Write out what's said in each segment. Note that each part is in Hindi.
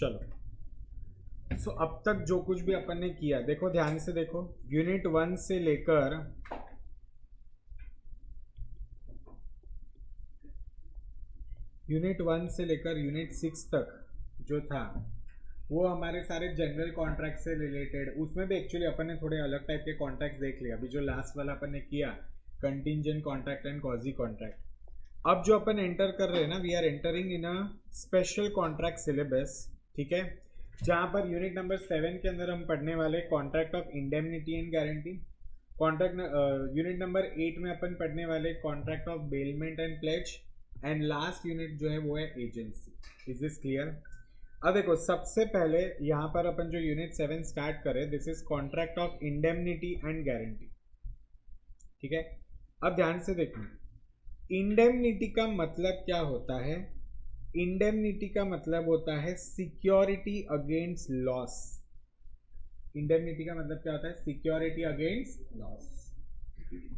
चलो सो अब तक जो कुछ भी अपन ने किया, देखो ध्यान से देखो, यूनिट 1 से लेकर यूनिट 6 तक जो था वो हमारे सारे जनरल कॉन्ट्रैक्ट से रिलेटेड, उसमें भी एक्चुअली अपन ने थोड़े अलग टाइप के कॉन्ट्रैक्ट देख लिया। अभी जो लास्ट वाला अपन ने किया contingent contract and quasi contract, अब जो अपन एंटर कर रहे हैं ना, we are entering in a special contract syllabus, ठीक है, जहां पर यूनिट नंबर 7 के अंदर हम पढ़ने वाले contract of indemnity and guarantee, contract unit number 8 में अपन पढ़ने वाले contract of bailment and pledge, and last unit जो है वो है एजेंसी। Is this clear? अब देखो सबसे पहले यहाँ पर अपन जो यूनिट 7 स्टार्ट करें, this is contract of indemnity and guarantee, ठीक है। अब ध्यान से देखना, इंडेमनिटी का मतलब क्या होता है? इंडेमनिटी का मतलब होता है सिक्योरिटी अगेंस्ट लॉस। इंडेमनिटी का मतलब क्या होता है? Security against loss.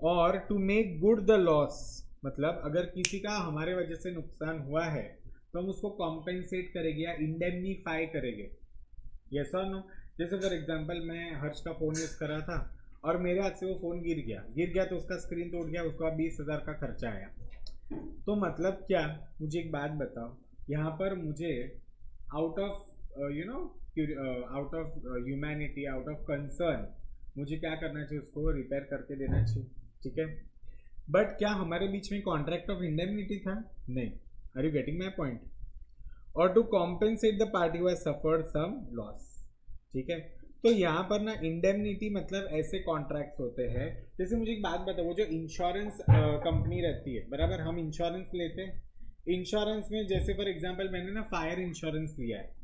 और to make good the loss, मतलब अगर किसी का हमारे वजह से नुकसान हुआ है तो हम उसको कॉम्पेंसेट करेंगे या इंडेमनीफाई करेंगे। यस और नो? जैसे फॉर एग्जांपल मैं हर्ष का फ़ोन यूज़ कर रहा था और मेरे हाथ से वो फ़ोन गिर गया तो उसका स्क्रीन टूट गया, उसको 20,000 का खर्चा आया। तो मतलब क्या, मुझे एक बात बताओ, यहाँ पर मुझे out of out of humanity, out of concern, मुझे क्या करना चाहिए? उसको रिपेयर करके देना चाहिए, ठीक है। बट क्या हमारे बीच में कॉन्ट्रैक्ट ऑफ इंडेमनिटी था? नहीं। Are you getting my point? और to compensate the party who has suffered some loss, ठीक है। तो यहाँ पर ना इंडेमनिटी मतलब ऐसे कॉन्ट्रैक्ट्स होते हैं, जैसे मुझे एक बात बताओ, वो जो इंश्योरेंस कंपनी रहती है, बराबर, हम इंश्योरेंस लेते हैं, इंश्योरेंस में जैसे फॉर एग्जांपल मैंने ना फायर इंश्योरेंस लिया है।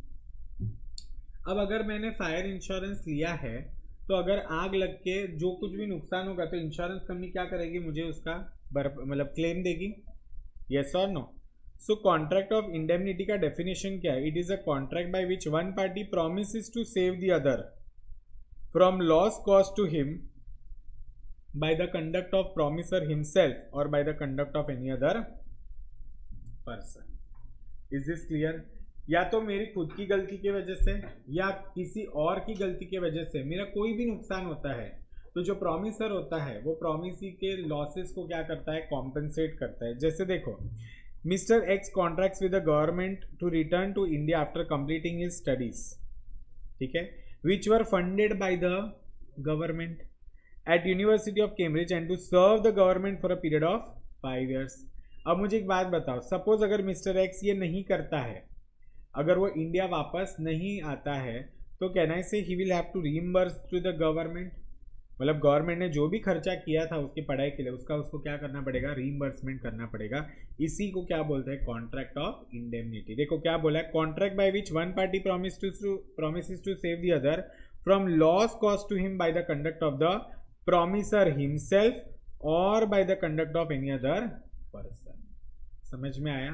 अब अगर मैंने फायर इंश्योरेंस लिया है तो अगर आग लग के जो कुछ भी नुकसान होगा तो इंश्योरेंस कंपनी क्या करेगी? मुझे उसका मतलब क्लेम देगी। यस और no? So contract of indemnity का डेफिनेशन क्या है? It is a contract by which one party promises to save the other from loss cause to him by the conduct of promisor himself और by the conduct of any other person. Is this clear? या तो मेरी खुद की गलती की वजह से या किसी और की गलती की वजह से मेरा कोई भी नुकसान होता है तो जो प्रॉमिसर होता है वो प्रॉमिसी के लॉसेस को क्या करता है? कॉम्पेंसेट करता है। जैसे देखो, mister X contracts with the government to return to India after completing his studies, ठीक है, which were funded by the government at university of Cambridge and to serve the government for a period of 5 years। अब मुझे एक बात बताओ, सपोज अगर मिस्टर एक्स ये नहीं करता है, अगर वो इंडिया वापस नहीं आता है, तो कहना है से ही will have to reimburse to the government, मतलब गवर्नमेंट ने जो भी खर्चा किया था उसकी पढ़ाई के लिए उसका उसको क्या करना पड़ेगा? रीइंबर्समेंट करना पड़ेगा। इसी को क्या बोलते हैं? Contract of indemnity. देखो क्या बोला है? Contract by which one party promises to save the other from loss caused to him by the conduct of the promiser himself or by the conduct of any other person। समझ में आया?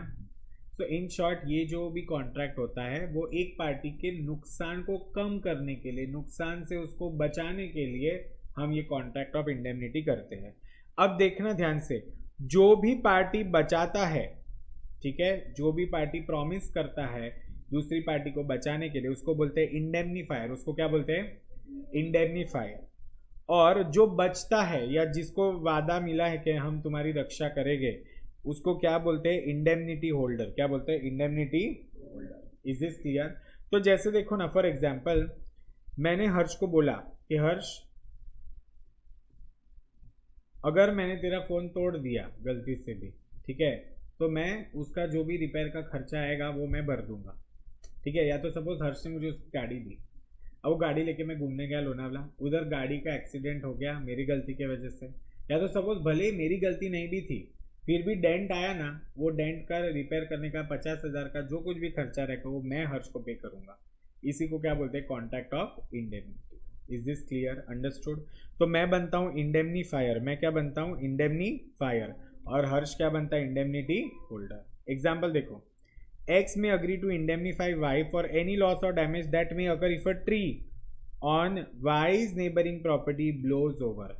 तो इन शॉर्ट ये जो भी कॉन्ट्रैक्ट होता है वो एक पार्टी के नुकसान को कम करने के लिए, नुकसान से उसको बचाने के लिए हम ये कॉन्ट्रैक्ट ऑफ इंडेमनिटी करते हैं। अब देखना ध्यान से, जो भी पार्टी बचाता है, ठीक है, जो भी पार्टी प्रॉमिस करता है दूसरी पार्टी को बचाने के लिए उसको बोलते हैं इंडेमनीफायर। उसको क्या बोलते हैं? इंडेमनीफायर। और जो बचता है या जिसको वादा मिला है कि हम तुम्हारी रक्षा करेंगे उसको क्या बोलते हैं? Indemnity holder. क्या बोलते हैं? Indemnity holder. Is this clear? तो जैसे देखो ना, फॉर एग्जांपल मैंने हर्ष को बोला कि हर्ष अगर मैंने तेरा फोन तोड़ दिया गलती से भी, ठीक है, तो मैं उसका जो भी रिपेयर का खर्चा आएगा वो मैं भर दूंगा, ठीक है। या तो सपोज हर्ष ने मुझे उसकी गाड़ी दी, अब वो गाड़ी लेके मैं घूमने गया लोनावला, उधर गाड़ी का एक्सीडेंट हो गया मेरी गलती की वजह से, या तो सपोज भले ही मेरी गलती नहीं भी थी फिर भी डेंट आया ना, वो डेंट का रिपेयर करने का 50,000 का जो कुछ भी खर्चा रहेगा वो मैं हर्ष को पे करूंगा। इसी को क्या बोलते हैं? Contract of indemnity. Is this clear? Understood? तो मैं बनता हूँ इंडेमनीफायर। मैं क्या बनता हूँ? इंडेमनीफायर। और हर्ष क्या बनता है? Indemnity holder. एग्जाम्पल देखो, X may agree to indemnify Y for any loss और damage that may occur if a tree on wise neighbouring property blows over,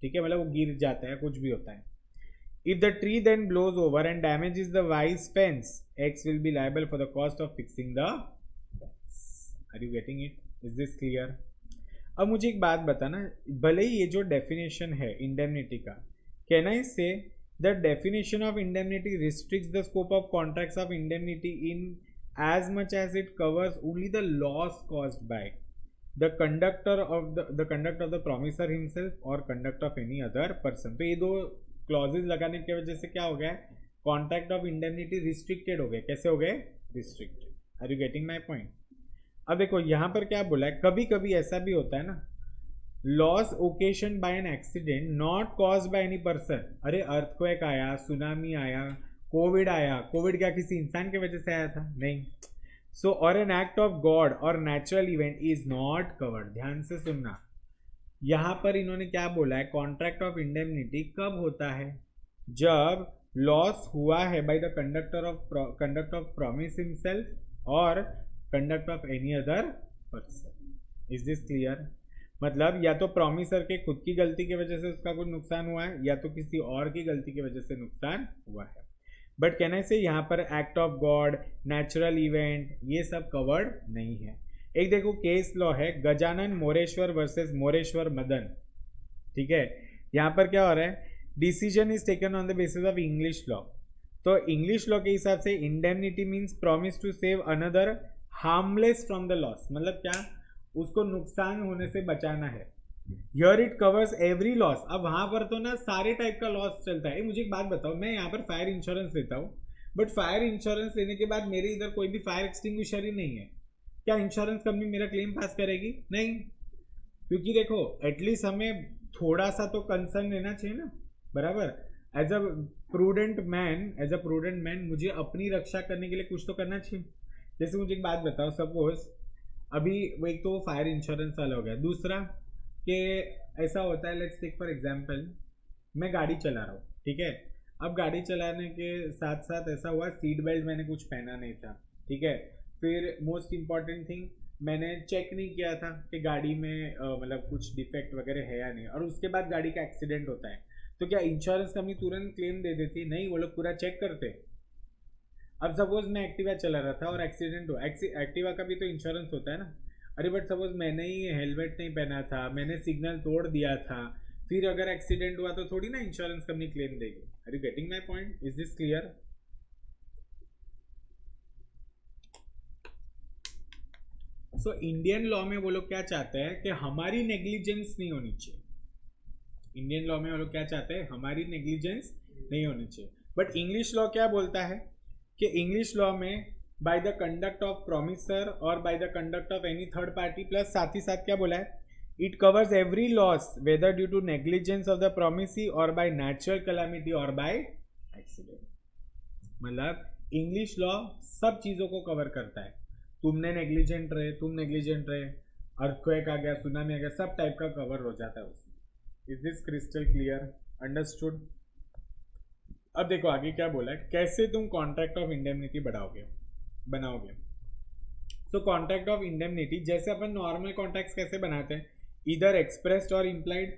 ठीक है, मतलब वो गिर जाता है, कुछ भी होता है। If the tree then blows over and damages the Y's fence, X will be liable for the cost of fixing the fence. Are you getting it? Is this clear? अब मुझे एक बात बताना, भले ही ये जो डेफिनेशन है इंडेमनिटी का, कैन आई से the definition of indemnity restricts the scope of contracts of indemnity in as much as it covers only the loss caused by the conduct of the promisor himself or conduct of any other person. तो ये दो क्लॉजेज लगाने की वजह से क्या हो गया, कॉन्ट्रैक्ट ऑफ इंडेमनिटी रिस्ट्रिक्टेड हो गए. कैसे हो गए? Restricted. Are you getting my point? अब देखो यहाँ पर क्या बोला है, कभी कभी ऐसा भी होता है ना, loss occasioned by an accident not caused by any person. अरे अर्थक्वेक आया, सुनामी आया, कोविड आया, कोविड क्या किसी इंसान की वजह से आया था? नहीं. सो और एन एक्ट ऑफ गॉड और natural event is not covered. ध्यान से सुनना, यहां पर इन्होंने क्या बोला है, कॉन्ट्रैक्ट ऑफ इंडेमनिटी कब होता है? जब लॉस हुआ है by the conduct of promise himself और conduct of any other person. Is this clear? मतलब या तो प्रॉमिसर के खुद की गलती की वजह से उसका कुछ नुकसान हुआ है, या तो किसी और की गलती की वजह से नुकसान हुआ है. बट कहना से यहाँ पर act of God, natural event, ये सब कवर्ड नहीं है. एक देखो केस लॉ है गजानन मोरेश्वर वर्सेस मोरेश्वर मदन. ठीक है, यहाँ पर क्या हो रहा है, decision is taken on the basis of English law. तो इंग्लिश लॉ के हिसाब से indemnity means promise to save another harmless from the loss. मतलब क्या, उसको नुकसान होने से बचाना है. Here it covers every loss. अब वहां पर तो ना सारे टाइप का लॉस चलता है. मुझे एक बात बताओ, मैं यहाँ पर फायर इंश्योरेंस लेता हूँ, बट फायर इंश्योरेंस लेने के बाद मेरे इधर कोई भी फायर एक्सटिंग्विशर ही नहीं है, क्या इंश्योरेंस कंपनी मेरा क्लेम पास करेगी? नहीं. क्योंकि देखो एटलीस्ट हमें थोड़ा सा तो कंसर्न लेना चाहिए ना, बराबर. एज अ प्रूडेंट मैन मुझे अपनी रक्षा करने के लिए कुछ तो करना चाहिए. जैसे मुझे एक बात बताओ, सपोज अभी वो एक तो फायर इंश्योरेंस वाला हो गया, दूसरा कि ऐसा होता है, लेट्स टेक फॉर एग्जांपल, मैं गाड़ी चला रहा हूँ. ठीक है, अब गाड़ी चलाने के साथ साथ ऐसा हुआ, सीट बेल्ट मैंने कुछ पहना नहीं था. ठीक है, फिर मोस्ट इम्पॉर्टेंट थिंग, मैंने चेक नहीं किया था कि गाड़ी में मतलब कुछ डिफेक्ट वगैरह है या नहीं, और उसके बाद गाड़ी का एक्सीडेंट होता है, तो क्या इंश्योरेंस कंपनी तुरंत क्लेम दे देती? नहीं, वो लोग पूरा चेक करते. अब सपोज मैं एक्टिवा चला रहा था और एक्सीडेंट हुआ, एक्टिवा का भी तो इंश्योरेंस होता है ना. अरे बट सपोज मैंने ही हेलमेट नहीं पहना था, मैंने सिग्नल तोड़ दिया था, फिर अगर एक्सीडेंट हुआ तो थोड़ी ना इंश्योरेंस कंपनी क्लेम देगी. Are you getting my point? Is this clear? So Indian law में वो लोग क्या चाहते हैं कि हमारी नेग्लिजेंस नहीं होनी चाहिए. इंडियन लॉ में वो लोग क्या चाहते हैं, हमारी नेग्लिजेंस नहीं होनी चाहिए. बट इंग्लिश लॉ क्या बोलता है कि इंग्लिश लॉ में by the conduct of promisor और by the conduct of any third party, plus साथ ही साथ क्या बोला है, it covers every loss whether due to negligence of the promisee और बाय नेचुरल कैलामिटी और बाय एक्सीडेंट. मतलब इंग्लिश लॉ सब चीजों को कवर करता है. तुम नेग्लिजेंट रहे, अर्थक्वेक आ गया, सुनामी आ गया, सब टाइप का कवर हो जाता है उसमें. Is this crystal clear? Understood? अब देखो आगे क्या बोला है, कैसे तुम कॉन्ट्रैक्ट ऑफ इंडेमनिटी बनाओगे. सो कॉन्ट्रैक्ट ऑफ इंडेमनिटी जैसे अपन नॉर्मल कॉन्ट्रैक्ट कैसे बनाते हैं, इधर एक्सप्रेस्ड और इम्प्लाइड,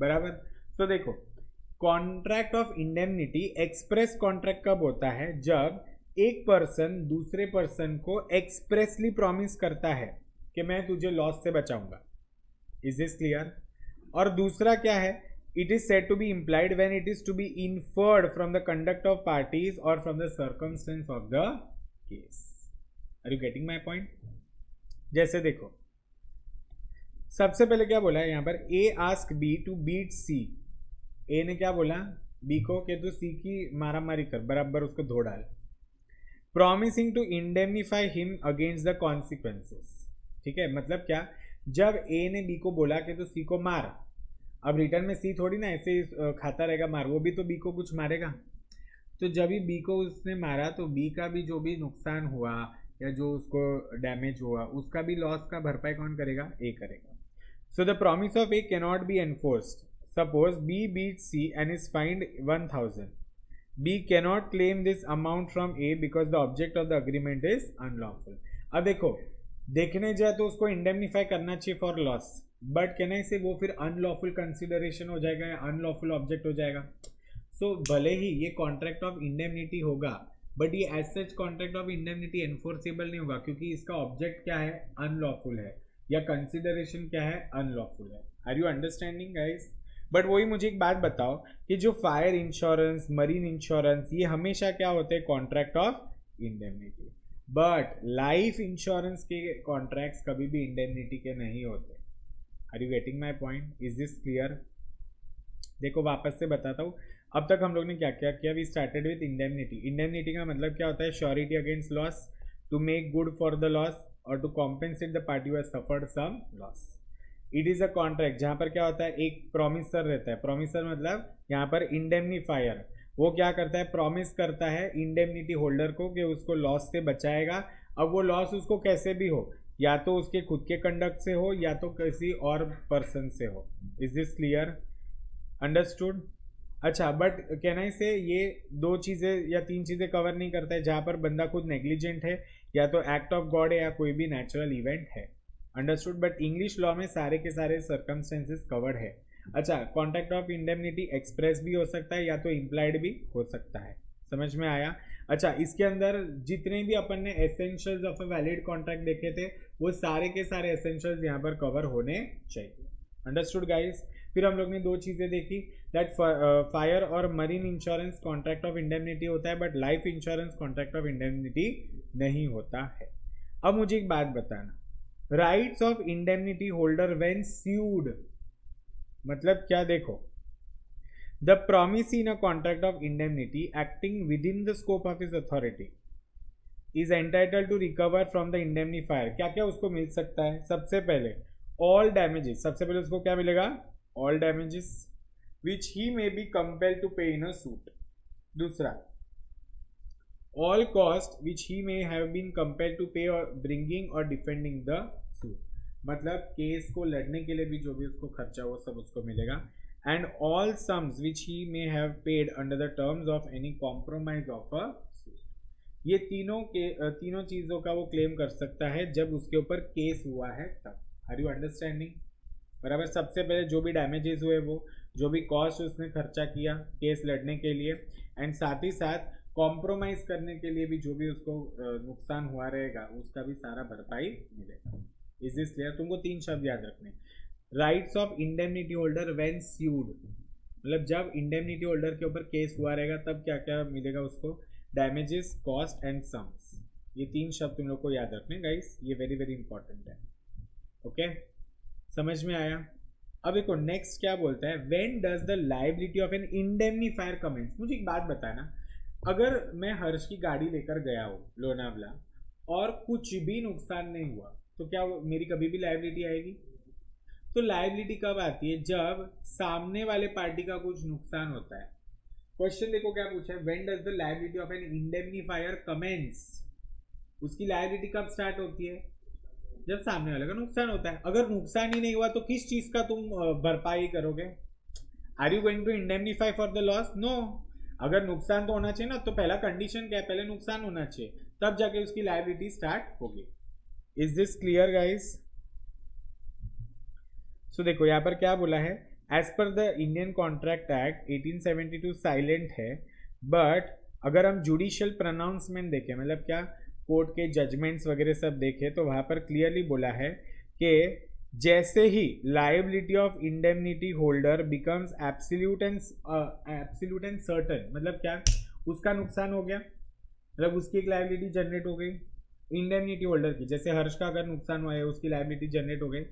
बराबर. तो देखो contract of indemnity express contract कब होता है, जब एक पर्सन दूसरे पर्सन को एक्सप्रेसली प्रॉमिस करता है कि मैं तुझे लॉस से बचाऊंगा. Is this clear? और दूसरा क्या है, it is said to be implied when it is to be inferred from the conduct of parties or from the circumstance of the case. Are you getting my point? जैसे देखो सबसे पहले क्या बोला है यहाँ पर, A ask B to beat C. A ने क्या बोला B को कि तू C की मारामारी कर, बराबर उसको धो डाल. Promising to indemnify him against the consequences. ठीक है, मतलब क्या, जब A ने B को बोला कि तू C को मार, अब रिटर्न में सी थोड़ी ना ऐसे खाता रहेगा मार, वो भी तो बी को कुछ मारेगा. तो जब भी बी को उसने मारा तो बी का भी जो भी नुकसान हुआ या जो उसको डैमेज हुआ उसका भी लॉस का भरपाई कौन करेगा? ए करेगा. So the promise of A can not be enforced. Suppose B beat C and is fined 1000. B can not claim this amount from A because the object of the agreement is unlawful. अब देखो देखने जाए तो उसको इंडेमनिफाई करना चाहिए फॉर लॉस, बट कहना से वो फिर अनलॉफुल कंसिडरेशन हो जाएगा या अनलॉफुल ऑब्जेक्ट हो जाएगा. सो भले ही ये कॉन्ट्रैक्ट ऑफ इंडेमनिटी होगा, बट ये as such contract of indemnity enforceable नहीं होगा, क्योंकि इसका ऑब्जेक्ट क्या है, अनलॉफुल है, या कंसिडरेशन क्या है, अनलॉफुल है. Are you understanding guys? But वही मुझे एक बात बताओ कि जो फायर इंश्योरेंस, मरीन इंश्योरेंस, ये हमेशा क्या होते हैं, contract of indemnity. But life insurance के कॉन्ट्रैक्ट्स कभी भी इंडेमनिटी के नहीं होते. Are you getting my point? Is this clear? देखो वापस से बताता हूँ. अब तक हम लोग ने क्या क्या किया? We started with indemnity. Indemnity का मतलब क्या होता है? Surety against loss, to make good for the loss और to compensate the party who has suffered some loss. It is a contract जहां पर क्या होता है, एक प्रॉमिसर रहता है. प्रॉमिसर मतलब यहाँ पर इंडेमनीफायर. वो क्या करता है, प्रॉमिस करता है इंडेमनिटी होल्डर को कि उसको लॉस से बचाएगा. अब वो लॉस उसको कैसे भी हो, या तो उसके खुद के कंडक्ट से हो या तो किसी और पर्सन से हो. Is this clear? अंडरस्टूड? अच्छा, बट कैन आई से ये दो चीज़ें या तीन चीज़ें कवर नहीं करता है, जहाँ पर बंदा खुद नेग्लिजेंट है, या तो एक्ट ऑफ गॉड है, या कोई भी नेचुरल इवेंट है. अंडरस्टूड? बट इंग्लिश लॉ में सारे के सारे सर्कमस्टेंसेस कवर्ड है. अच्छा, कॉन्ट्रैक्ट ऑफ इंडेमनिटी एक्सप्रेस भी हो सकता है या तो इम्प्लाइड भी हो सकता है. समझ में आया? अच्छा, इसके अंदर जितने भी अपन ने essentials of a valid contract देखे थे, वो सारे के सारे एसेंशियल्स यहाँ पर कवर होने चाहिए. Understood guys? फिर हम लोग ने दो चीज़ें देखी, दैट फायर और marine insurance contract of indemnity होता है, but life insurance contract of indemnity नहीं होता है. अब मुझे एक बात बताना, rights of indemnity holder when sued मतलब क्या? देखो, the promise in a contract of indemnity acting within the scope of his authority is entitled to recover from the indemnifier. क्या क्या उसको मिल सकता है? सबसे पहले ऑल डैमेजेस. सबसे पहले उसको क्या मिलेगा? All damages which he may be compelled to pay in a suit. दूसरा, all cost which he may have been compelled to pay और ब्रिंगिंग और डिफेंडिंग द सूट. मतलब केस को लड़ने के लिए भी जो भी उसको खर्चा वो सब उसको मिलेगा. And all sums which he may have paid under the terms of any compromise of a suit. ये तीनों चीज़ों का वो क्लेम कर सकता है जब उसके ऊपर केस हुआ है तब. Are you understanding? बराबर. सबसे पहले जो भी डैमेजेस हुए, वो जो भी कॉस्ट उसने खर्चा किया केस लड़ने के लिए, एंड साथ ही साथ कॉम्प्रोमाइज करने के लिए भी जो भी उसको नुकसान हुआ रहेगा उसका भी सारा भरपाई मिलेगा. Is this clear? तुमको तीन शब्द याद रखने. Rights of indemnity holder when sued मतलब जब इंडेमनिटी होल्डर के ऊपर केस हुआ रहेगा तब क्या क्या मिलेगा उसको? Damages, cost and sums. ये तीन शब्द तुम लोग को याद रखने गाइस, ये वेरी वेरी इंपॉर्टेंट है. ओके, समझ में आया? अब देखो नेक्स्ट क्या बोलता है, when does the liability of an indemnifier commence. मुझे एक बात बताना, अगर मैं हर्ष की गाड़ी लेकर गया हूँ लोनावला और कुछ भी नुकसान नहीं हुआ, तो क्या मेरी कभी भी लायबिलिटी आएगी? तो लायबिलिटी कब आती है? जब सामने वाले पार्टी का कुछ नुकसान होता है. क्वेश्चन देखो क्या पूछा है, when does the liability of an indemnifier commence. उसकी लायबिलिटी कब स्टार्ट होती है? जब सामने वाले का नुकसान होता है. अगर नुकसान ही नहीं हुआ तो किस चीज का तुम भरपाई करोगे? Are you going to indemnify for the loss? No. अगर नुकसान तो होना चाहिए ना, तो पहला कंडीशन क्या है? पहले नुकसान होना चाहिए, तब जाके उसकी लायबिलिटी स्टार्ट होगी. Is this clear guys? So देखो यहाँ पर क्या बोला है, as per the Indian Contract Act 1872 silent है, बट अगर हम जुडिशियल प्रोनाउंसमेंट देखें, मतलब क्या कोर्ट के जजमेंट्स वगैरह सब देखें, तो वहाँ पर क्लियरली बोला है कि जैसे ही liability of indemnity holder becomes absolute and certain, मतलब क्या, उसका नुकसान हो गया, मतलब उसकी एक लायबिलिटी जनरेट हो गई इंडेमनिटी होल्डर की. जैसे हर्ष का अगर नुकसान हुआ है, उसकी लायबिलिटी जनरेट हो गई,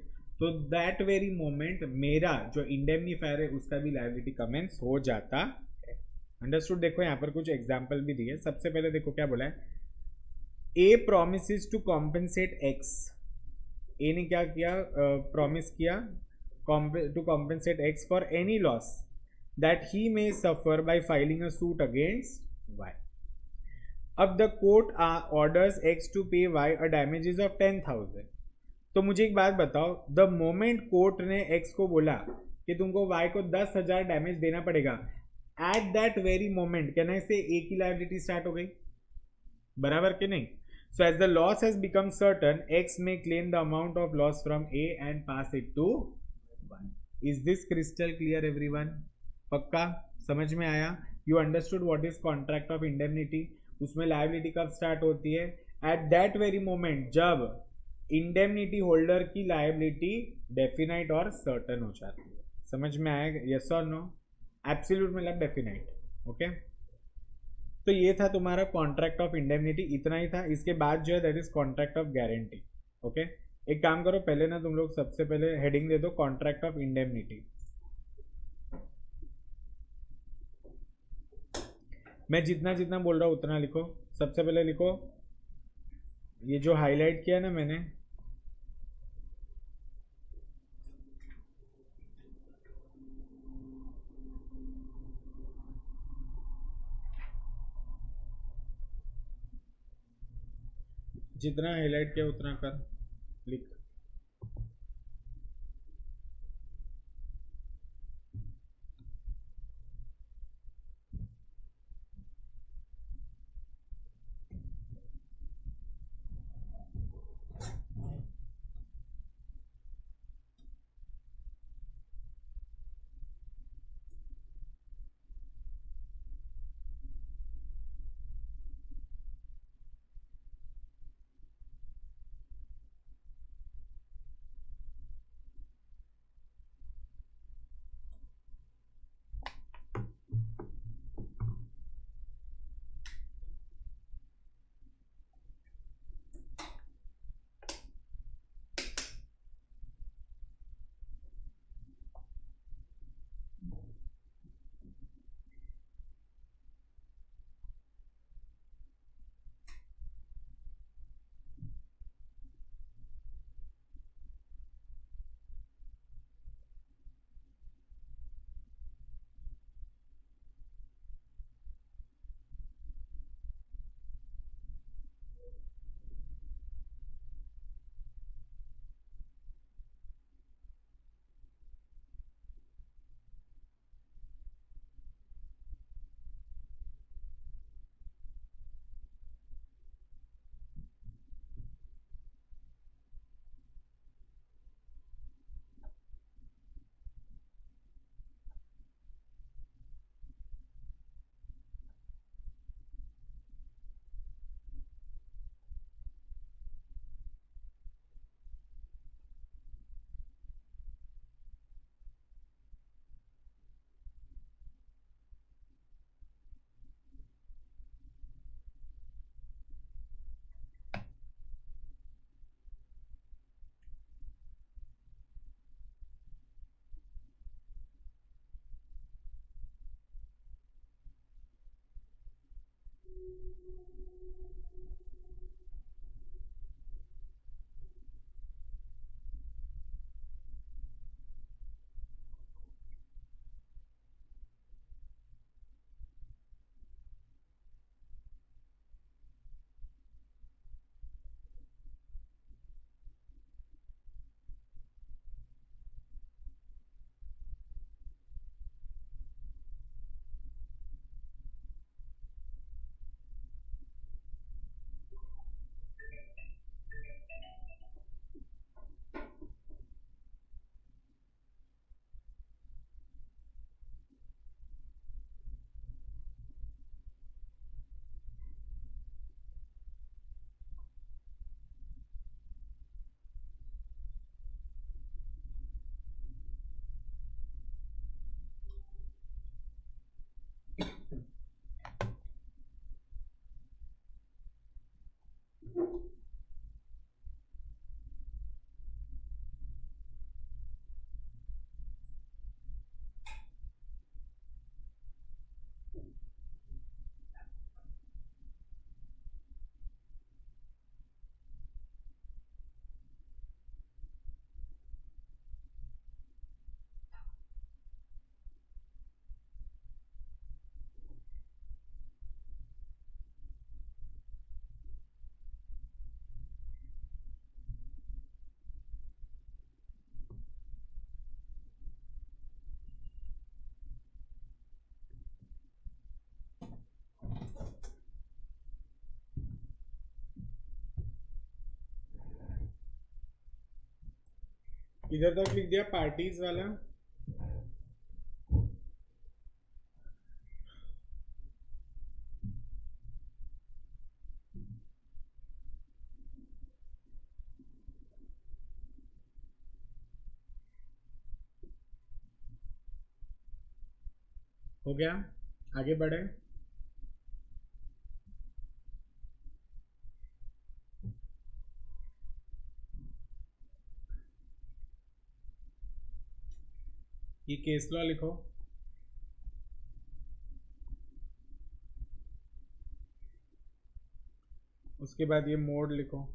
तो दैट वेरी मोमेंट मेरा जो इंडेमनीफायर है उसका भी लायबिलिटी कमेंस हो जाता है. अंडरस्टूड? देखो यहाँ पर कुछ एग्जाम्पल भी दिए. सबसे पहले देखो क्या बोला है, A promises to compensate X. A ने क्या किया? प्रॉमिस किया to compensate X for any loss that he may suffer by filing a suit against Y. अब the court orders X to pay Y a damages of 10,000. तो मुझे एक बात बताओ, द मोमेंट कोर्ट ने एक्स को बोला कि तुमको वाई को 10,000 डैमेज देना पड़ेगा, at that very moment can I से ए की लायबिलिटी स्टार्ट हो गई. बराबर कि नहीं? So as the loss has become certain, X may claim the amount of loss from A and pass it to Y. Is this crystal clear everyone? पक्का समझ में आया? You understood what is contract of indemnity? उसमें लायबिलिटी कब स्टार्ट होती है? एट दैट वेरी मोमेंट जब इंडेमनिटी होल्डर की लायबिलिटी डेफिनाइट और सर्टन हो जाती है। समझ में आएगा? यस और नो? एब्सोल्यूट मतलब डेफिनाइट। ओके, तो ये था तुम्हारा कॉन्ट्रैक्ट ऑफ इंडेमनिटी, इतना ही था। इसके बाद जो है that is contract of guarantee. Okay, एक काम करो, पहले ना तुम लोग सबसे पहले हेडिंग दे दो कॉन्ट्रैक्ट ऑफ इंडेमनिटी। मैं जितना जितना बोल रहा हूँ उतना लिखो। सबसे पहले लिखो ये जो हाईलाइट किया ना मैंने, जितना हाईलाइट किया उतना कर लिख। इधर तक लिख दिया पार्टीज वाला। हो गया, आगे बढ़े। ये केस लॉ लिखो। उसके बाद ये मोड लिखो।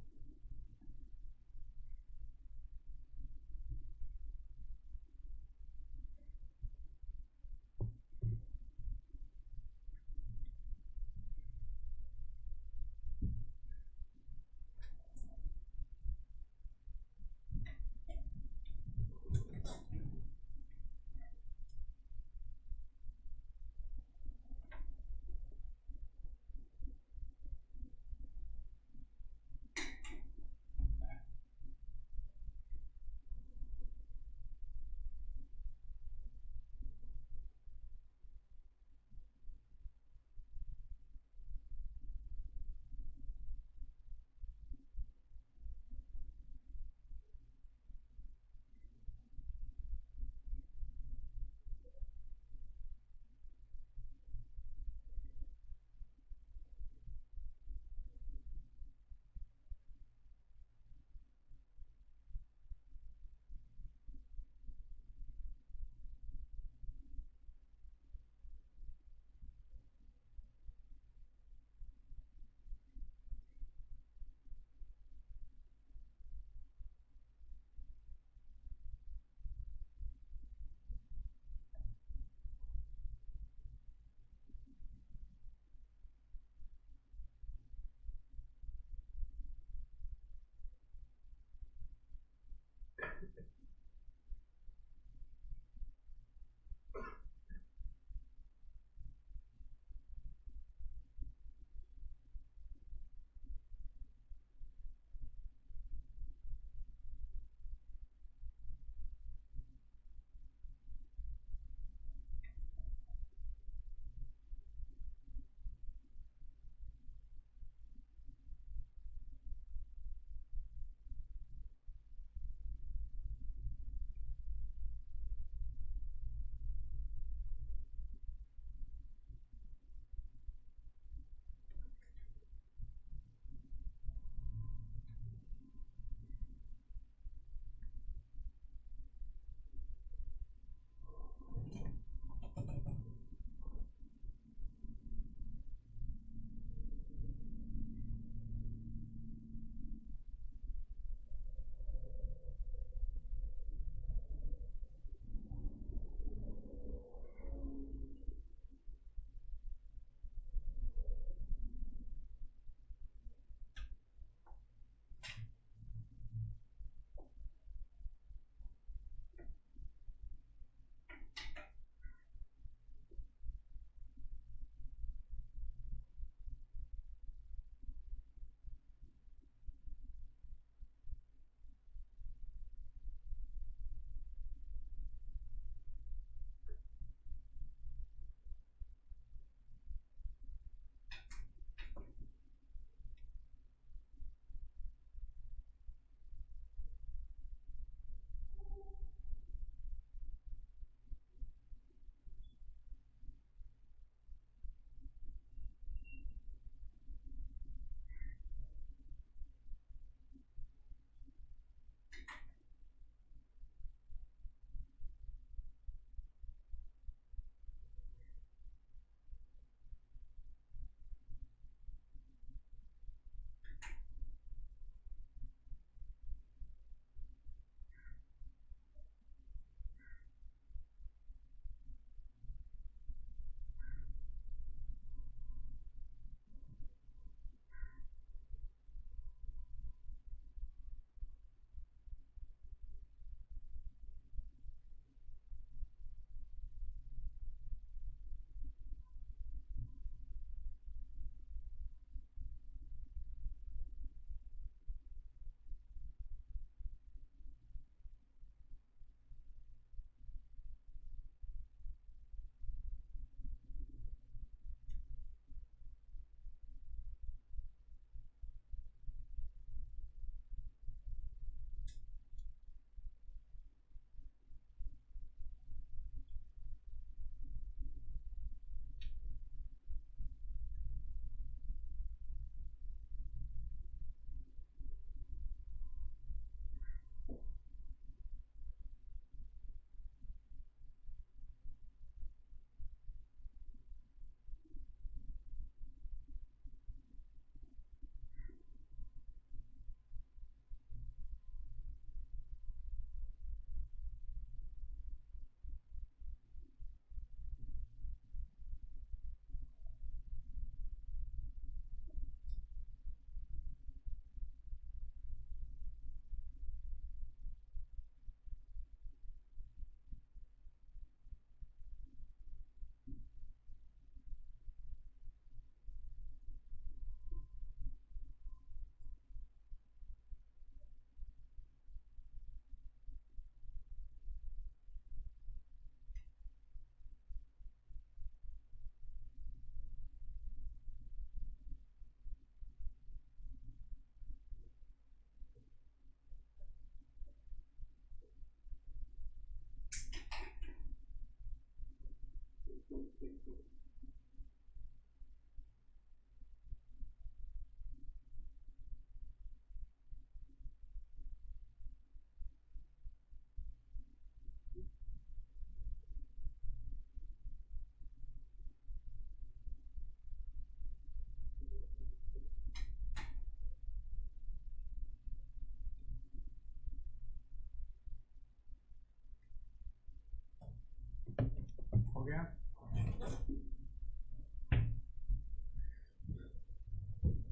हो गया।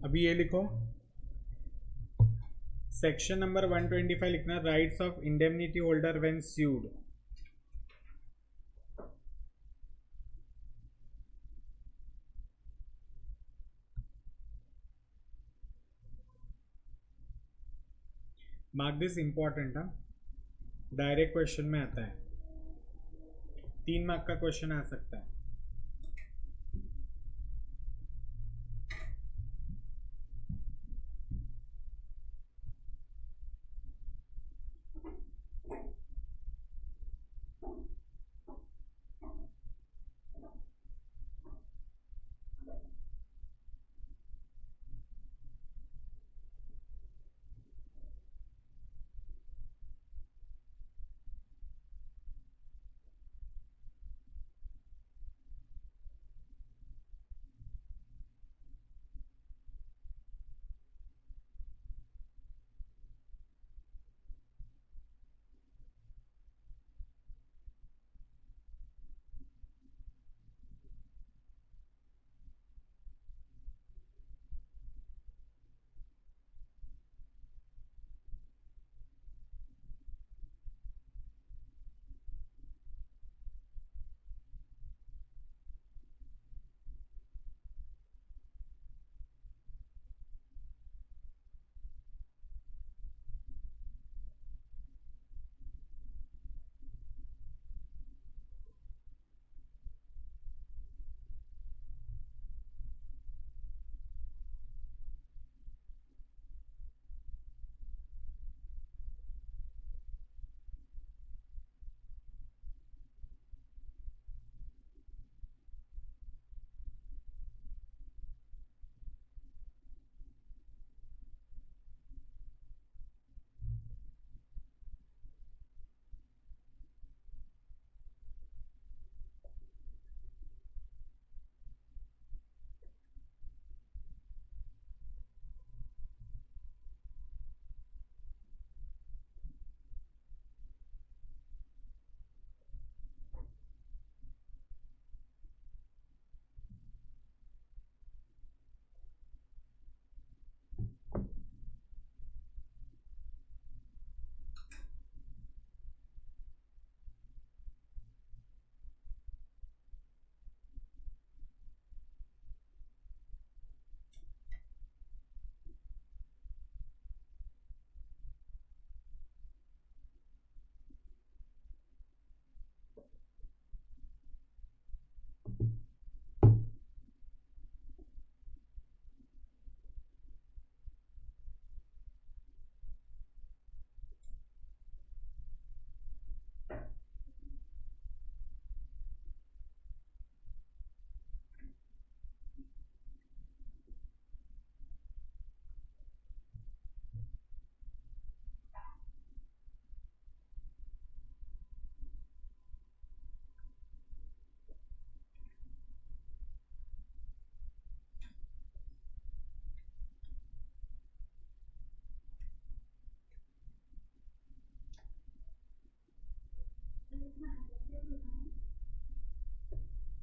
अभी ये लिखो, सेक्शन नंबर 125 लिखना, rights of indemnity holder when sued. Mark this important, हाँ, डायरेक्ट क्वेश्चन में आता है, 3 मार्क का क्वेश्चन आ सकता है।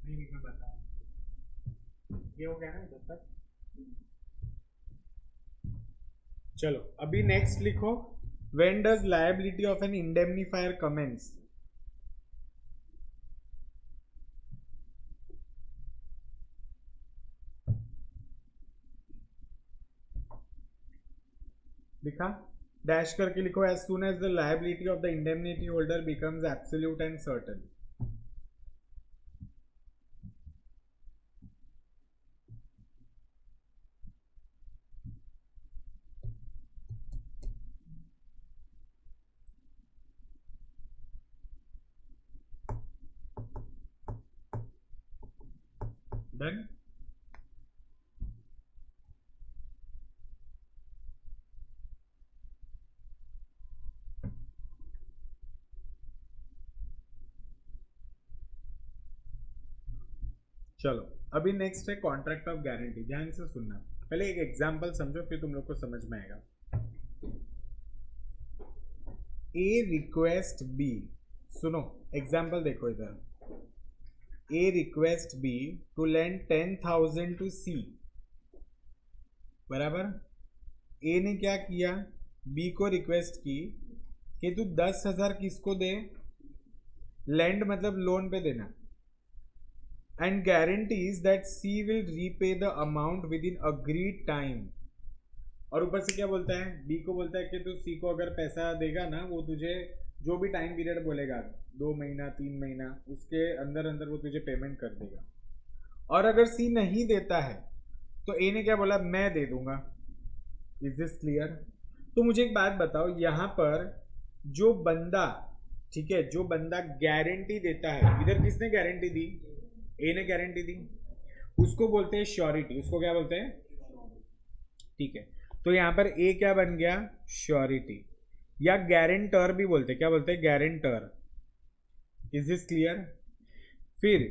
नहीं लिखना, बताओ, ये हो गया ना जब तक। चलो अभी नेक्स्ट लिखो, when does liability of an indemnifier commence. लिखा, डैश करके लिखो, as soon as the liability of the indemnity holder becomes absolute and certain. Done. चलो अभी नेक्स्ट है कॉन्ट्रैक्ट ऑफ गारंटी। ध्यान से सुनना, पहले एक एग्जांपल समझो फिर तुम लोग को समझ में आएगा। ए रिक्वेस्ट बी, सुनो एग्जांपल देखो इधर। A request B to lend 10,000 to C, बराबर। ए ने क्या किया, बी को रिक्वेस्ट की कि तू 10,000 किसको दे, लैंड मतलब लोन पे देना, and guarantees that C will repay the amount within agreed time. और ऊपर से क्या बोलता है, बी को बोलता है कि तू सी को अगर पैसा देगा ना, वो तुझे जो भी टाइम पीरियड बोलेगा 2 महीना 3 महीना, उसके अंदर अंदर वो तुझे पेमेंट कर देगा। और अगर सी नहीं देता है तो ए ने क्या बोला, मैं दे दूंगा। Is this clear? तो मुझे एक बात बताओ, यहां पर जो बंदा, ठीक है, जो बंदा गारंटी देता है, इधर किसने गारंटी दी, ए ने गारंटी दी, उसको बोलते हैं श्योरिटी। उसको क्या बोलते हैं, ठीक है। तो यहां पर ए क्या बन गया, श्योरिटी, या गारंटर भी बोलते हैं। क्या बोलते हैं, गारंटर। Is this clear? फिर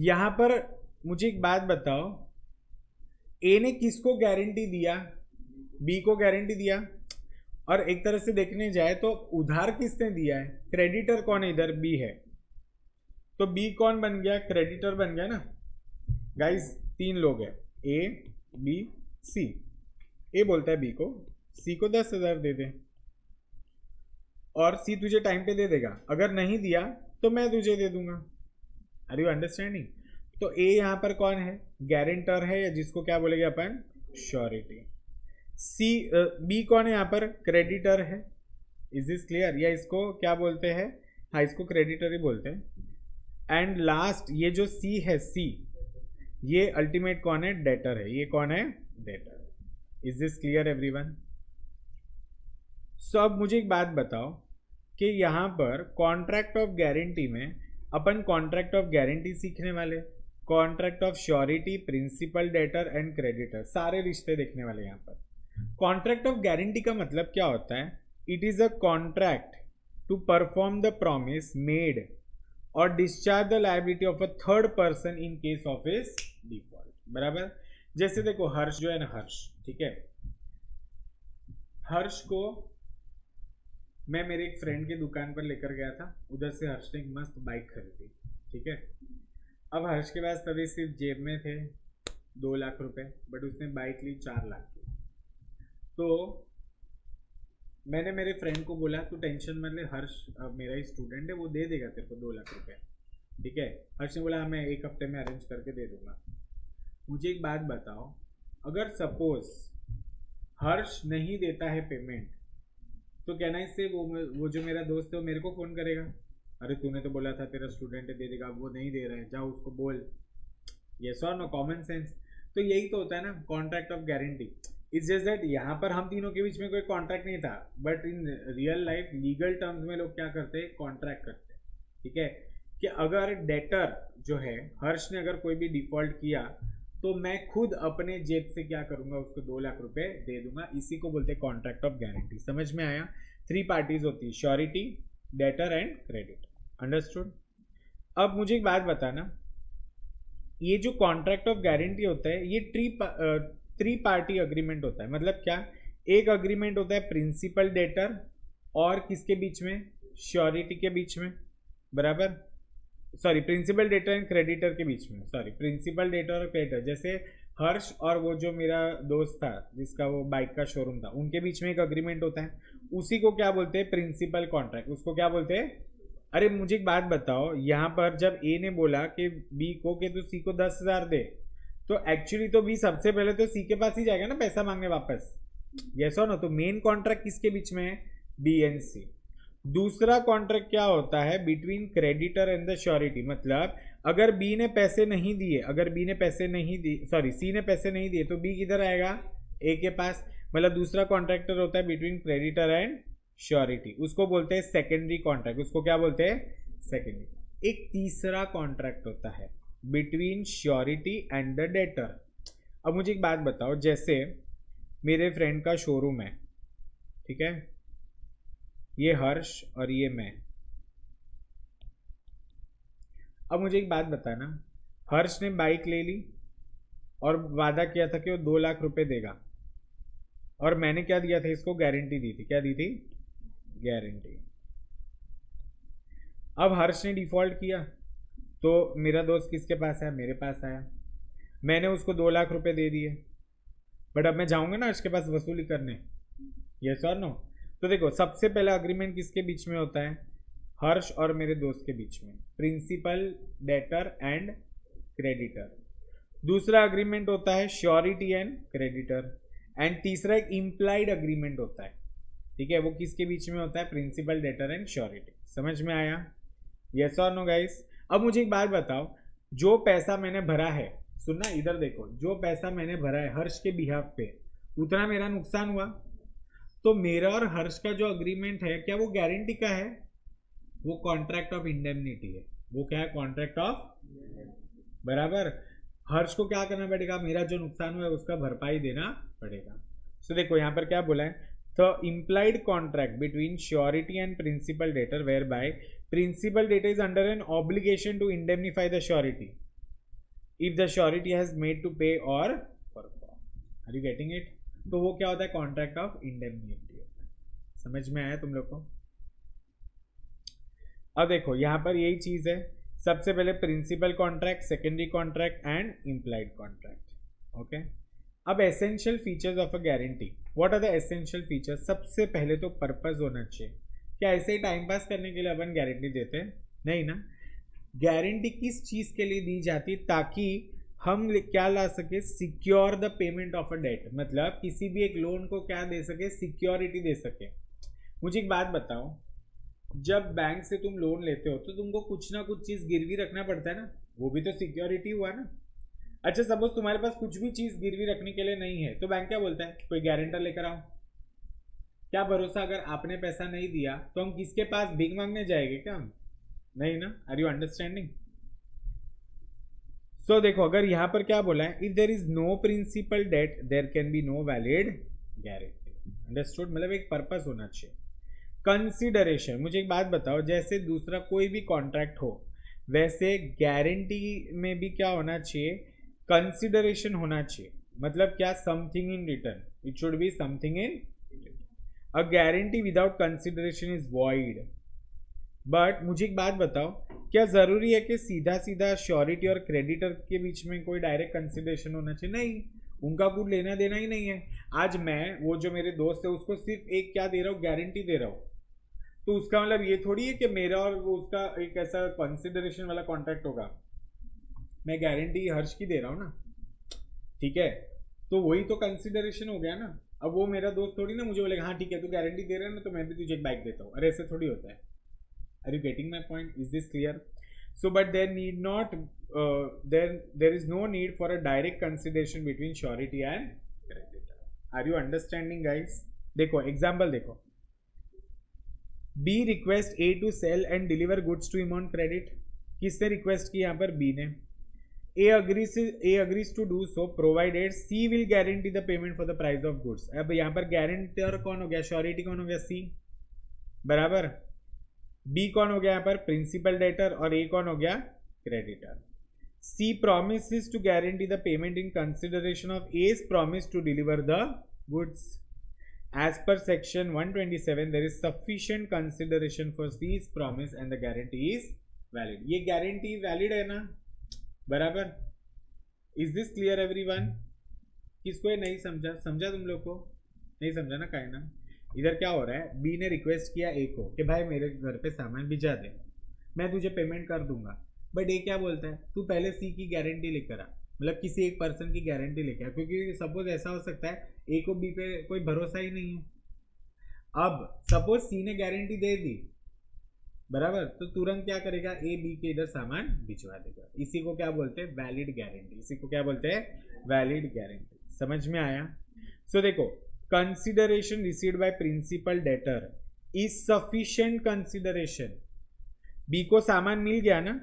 यहां पर मुझे एक बात बताओ, ए ने किसको गारंटी दिया, बी को गारंटी दिया। और एक तरह से देखने जाए तो उधार किसने दिया है, क्रेडिटर कौन है इधर, बी है। तो बी कौन बन गया, क्रेडिटर बन गया ना। गाइस 3 लोग हैं, ए बी सी। ए बोलता है बी को, सी को 10,000 दे दे, और सी तुझे टाइम पे दे देगा। अगर नहीं दिया तो मैं तुझे दे दूंगा। Are you understanding? तो ए यहां पर कौन है, गारंटर है, या जिसको क्या बोलेंगे अपन, श्योरिटी। सी बी कौन है, यहां पर क्रेडिटर है। Is this clear? या इसको क्या बोलते हैं, हाँ इसको क्रेडिटर ही बोलते हैं। एंड लास्ट ये जो सी है, सी ये अल्टीमेट कौन है, डेटर है। ये कौन है, debtor. Is this clear everyone? So अब मुझे एक बात बताओ कि यहां पर कॉन्ट्रैक्ट ऑफ गारंटी में अपन कॉन्ट्रैक्ट ऑफ गारंटी सीखने वाले, contract of surety, principal, debtor and creditor, सारे रिश्ते देखने वाले। यहां पर कॉन्ट्रैक्ट ऑफ गारंटी का मतलब क्या होता है, it is a contract to perform the promise made और discharge the liability of a third person in case of his default. बराबर। जैसे देखो हर्ष जो है ना, हर्ष, ठीक है, हर्ष को मैं मेरे एक फ्रेंड की दुकान पर लेकर गया था, उधर से हर्ष ने एक मस्त बाइक खरीदी, ठीक है। अब हर्ष के पास तभी सिर्फ जेब में थे 2 लाख रुपए, बट उसने बाइक ली 4 लाख की। तो मैंने मेरे फ्रेंड को बोला तू टेंशन मत ले, हर्ष मेरा ही स्टूडेंट है, वो दे देगा तेरे को 2 लाख रुपए, ठीक है। हर्ष ने बोला मैं 1 हफ्ते में अरेंज करके दे दूंगा। मुझे एक बात बताओ, अगर सपोज हर्ष नहीं देता है पेमेंट, तो कहना इससे वो जो मेरा दोस्त है वो मेरे को फोन करेगा, अरे तूने तो बोला था तेरा स्टूडेंट है दे देगा, वो नहीं दे रहा है, जाओ उसको बोल। यस और नो, कॉमन सेंस। तो यही तो होता है ना contract of guarantee. It's just that यहाँ पर हम तीनों के बीच में कोई कॉन्ट्रैक्ट नहीं था, but in real life legal terms में लोग क्या करते हैं, कॉन्ट्रैक्ट करते हैं, ठीक है। कि अगर डेटर जो है, हर्ष ने अगर कोई भी डिफॉल्ट किया तो मैं खुद अपने जेब से क्या करूंगा, उसको 2 लाख रुपए दे दूंगा। इसी को बोलते हैं कॉन्ट्रैक्ट ऑफ गारंटी। समझ में आया? 3 पार्टीज होती है, surety, debtor and credit. Understood? अब मुझे एक बात बताना, ये जो कॉन्ट्रैक्ट ऑफ गारंटी होता है ये 3 पार्टी अग्रीमेंट होता है। मतलब क्या, एक अग्रीमेंट होता है प्रिंसिपल डेटर और किसके बीच में, श्योरिटी के बीच में, बराबर। Sorry, principal debtor and creditor के बीच में, सॉरी, प्रिंसिपल डेटर और क्रेडिटर। जैसे हर्ष और वो जो मेरा दोस्त था जिसका वो बाइक का शोरूम था, उनके बीच में एक अग्रीमेंट होता है, उसी को क्या बोलते हैं, प्रिंसिपल कॉन्ट्रैक्ट। उसको क्या बोलते हैं? अरे मुझे एक बात बताओ, यहाँ पर जब ए ने बोला कि बी को कि तू सी को 10,000 दे, तो एक्चुअली तो बी सबसे पहले तो सी के पास ही जाएगा ना पैसा मांगने वापस। यस और नो? तो मेन कॉन्ट्रैक्ट किसके बीच में है, बी एंड सी। दूसरा कॉन्ट्रैक्ट क्या होता है, between creditor and the surety. मतलब अगर बी ने पैसे नहीं दिए, अगर बी ने पैसे नहीं दिए, सॉरी सी ने पैसे नहीं दिए, तो बी किधर आएगा, ए के पास। मतलब दूसरा कॉन्ट्रैक्टर होता है बिटवीन क्रेडिटर एंड श्योरिटी, उसको बोलते हैं सेकेंडरी कॉन्ट्रैक्ट। उसको क्या बोलते हैं, सेकेंडरी। एक तीसरा कॉन्ट्रैक्ट होता है, between surety and the debtor. अब मुझे एक बात बताओ, जैसे मेरे फ्रेंड का शोरूम है, ठीक है, ये हर्ष और ये मैं। अब मुझे एक बात बताना, हर्ष ने बाइक ले ली और वादा किया था कि वो 2 लाख रुपए देगा, और मैंने क्या दिया था इसको, गारंटी दी थी। क्या दी थी? गारंटी। अब हर्ष ने डिफॉल्ट किया तो मेरा दोस्त किसके पास आया? मेरे पास आया। मैंने उसको 2 लाख रुपए दे दिए, बट अब मैं जाऊंगा ना उसके पास वसूली करने, यस और नो? तो देखो, सबसे पहला अग्रीमेंट किसके बीच में होता है? हर्ष और मेरे दोस्त के बीच में, प्रिंसिपल, डेटर एंड क्रेडिटर। दूसरा अग्रीमेंट होता है श्योरिटी एंड क्रेडिटर, एंड तीसरा एक इम्प्लाइड अग्रीमेंट होता है, ठीक है, वो किसके बीच में होता है? Principal, debtor and surety. समझ में आया? यस और नो गाइस? अब मुझे एक बात बताओ, जो पैसा मैंने भरा है, सुनना इधर देखो, जो पैसा मैंने भरा है हर्ष के बिहाफ पे, उतना मेरा नुकसान हुआ, तो मेरा और हर्ष का जो अग्रीमेंट है, क्या वो गारंटी का है? वो कॉन्ट्रैक्ट ऑफ इंडेमनिटी है। वो क्या है? कॉन्ट्रैक्ट ऑफ, बराबर। हर्ष को क्या करना पड़ेगा? मेरा जो नुकसान हुआ है उसका भरपाई देना पड़ेगा। सो देखो यहाँ पर क्या बोला है, the implied contract between surety and principal debtor whereby principal debtor is under an obligation to indemnify the surety if the surety has made to pay or perform. Are you getting it? तो वो क्या होता है? कॉन्ट्रैक्ट ऑफ इंडेमनिटी होता है। समझ में आया तुम लोग को? अब देखो यहाँ पर यही चीज है, सबसे पहले principal contract, secondary contract and implied contract. Okay, अब essential features of a guarantee. What are the essential features? सबसे पहले तो पर्पस होना चाहिए। क्या ऐसे ही टाइम पास करने के लिए अपन गारंटी देते हैं? नहीं ना। गारंटी किस चीज के लिए दी जाती है? ताकि हम क्या ला सके? Secure the payment of a debt, मतलब किसी भी एक लोन को क्या दे सके? सिक्योरिटी दे सके। मुझे एक बात बताओ, जब बैंक से तुम लोन लेते हो तो तुमको कुछ ना कुछ चीज गिरवी रखना पड़ता है ना, वो भी तो सिक्योरिटी हुआ ना। अच्छा, सपोज तुम्हारे पास कुछ भी चीज गिरवी रखने के लिए नहीं है, तो बैंक क्या बोलता है? कोई गारंटर लेकर आओ। क्या भरोसा, अगर आपने पैसा नहीं दिया तो हम किसके पास भीख मांगने जाएंगे क्या हम? नहीं ना। Are you understanding? सो देखो, अगर यहां पर क्या बोला है, if there is no principal debt there can be no valid guarantee. Understood? मतलब एक पर्पस होना चाहिए। कंसिडरेशन, मुझे एक बात बताओ, जैसे दूसरा कोई भी कॉन्ट्रैक्ट हो वैसे गारंटी में भी क्या होना चाहिए? कंसिडरेशन होना चाहिए। मतलब क्या? Something in return, it should be something in. A guarantee without consideration is void. But मुझे एक बात बताओ, क्या जरूरी है कि सीधा सीधा श्योरिटी और क्रेडिटर के बीच में कोई डायरेक्ट कंसिडरेशन होना चाहिए? नहीं, उनका कुछ लेना देना ही नहीं है। आज मैं, वो जो मेरे दोस्त है, उसको सिर्फ एक क्या दे रहा हूँ? गारंटी दे रहा हूँ। तो उसका मतलब ये थोड़ी है कि मेरा और वो उसका एक ऐसा कंसिडरेशन वाला कॉन्ट्रैक्ट होगा। मैं गारंटी हर्ष की दे रहा हूँ ना, ठीक है, तो वही तो कंसिडरेशन हो गया ना। अब वो मेरा दोस्त थोड़ी ना मुझे बोलेगा हाँ ठीक है तू गारंटी दे रहा है ना तो मैं भी तुझे एक बाइक देता हूँ। अरे ऐसे थोड़ी होता है। Are you getting my point? Is this clear? So, but there need not, there is no need for a direct consideration between surety and creditor. Are you understanding, guys? देखो example देखो, B request A to sell and deliver goods to him on credit. किसने request की यहाँ पर? B ने। A agrees to do so provided C will guarantee the payment for the price of goods. अब यहाँ पर guarantor कौन हो गया? surety कौन हो गया? C, बराबर। बी कौन हो गया यहाँ पर? Principal debtor. और ए कौन हो गया? Creditor. C promises to guarantee the payment in consideration of A's promise to deliver the goods. As per section 127, there is sufficient consideration for C's promise and the guarantee is valid. ये guarantee valid है ना, बराबर। Is this clear everyone? किसको ये नहीं समझा? समझा तुम लोग को? नहीं समझा ना? काहे ना। इधर क्या हो रहा है, बी ने रिक्वेस्ट किया ए को कि भाई मेरे घर पे सामान भिजा दे, मैं तुझे पेमेंट कर दूंगा। बट ए क्या बोलता है? तू पहले सी की गारंटी लेकर आ, मतलब किसी एक पर्सन की गारंटी लेकर आ, क्योंकि सपोज ऐसा हो सकता है ए को बी पे कोई भरोसा ही नहीं है। अब सपोज सी ने गारंटी दे दी, बराबर, तो तुरंत क्या करेगा? ए बी के इधर सामान भिजवा देगा। इसी को क्या बोलते हैं? Valid guarantee. इसी को क्या बोलते हैं? Valid guarantee. समझ में आया? सो देखो, consideration received by principal debtor is sufficient consideration. B को सामान मिल गया ना,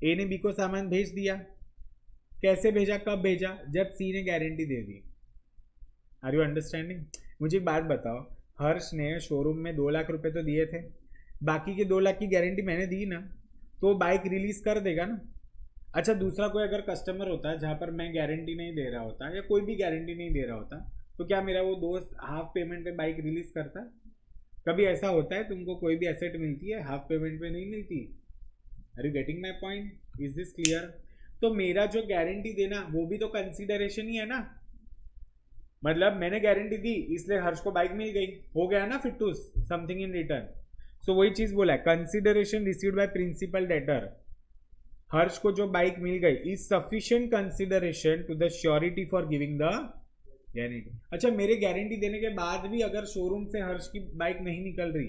ए ने बी को सामान भेज दिया, कैसे भेजा, कब भेजा, जब सी ने गारंटी दे दी। Are you understanding? मुझे एक बात बताओ, हर्ष ने शोरूम में 2 लाख रुपए तो दिए थे, बाकी के 2 लाख की गारंटी मैंने दी ना, तो बाइक रिलीज कर देगा ना। अच्छा, दूसरा कोई अगर कस्टमर होता है जहाँ पर मैं गारंटी नहीं दे रहा होता या कोई भी गारंटी नहीं दे रहा होता, तो क्या मेरा वो दोस्त हाफ पेमेंट पे बाइक रिलीज करता? कभी ऐसा होता है तुमको कोई भी एसेट मिलती है हाफ पेमेंट पे नहीं मिलती? Are you getting my point? Is this clear? तो मेरा जो गारंटी देना वो भी तो कंसिडरेशन ही है ना। मतलब मैंने गारंटी दी इसलिए हर्ष को बाइक मिल गई, हो गया ना फिर to something in return. So वही चीज बोला है, consideration received by principal debtor, Harsh को जो बाइक मिल गई is sufficient consideration to the surety for giving the guarantee. अच्छा, मेरे गारंटी देने के बाद भी अगर शोरूम से हर्ष की बाइक नहीं निकल रही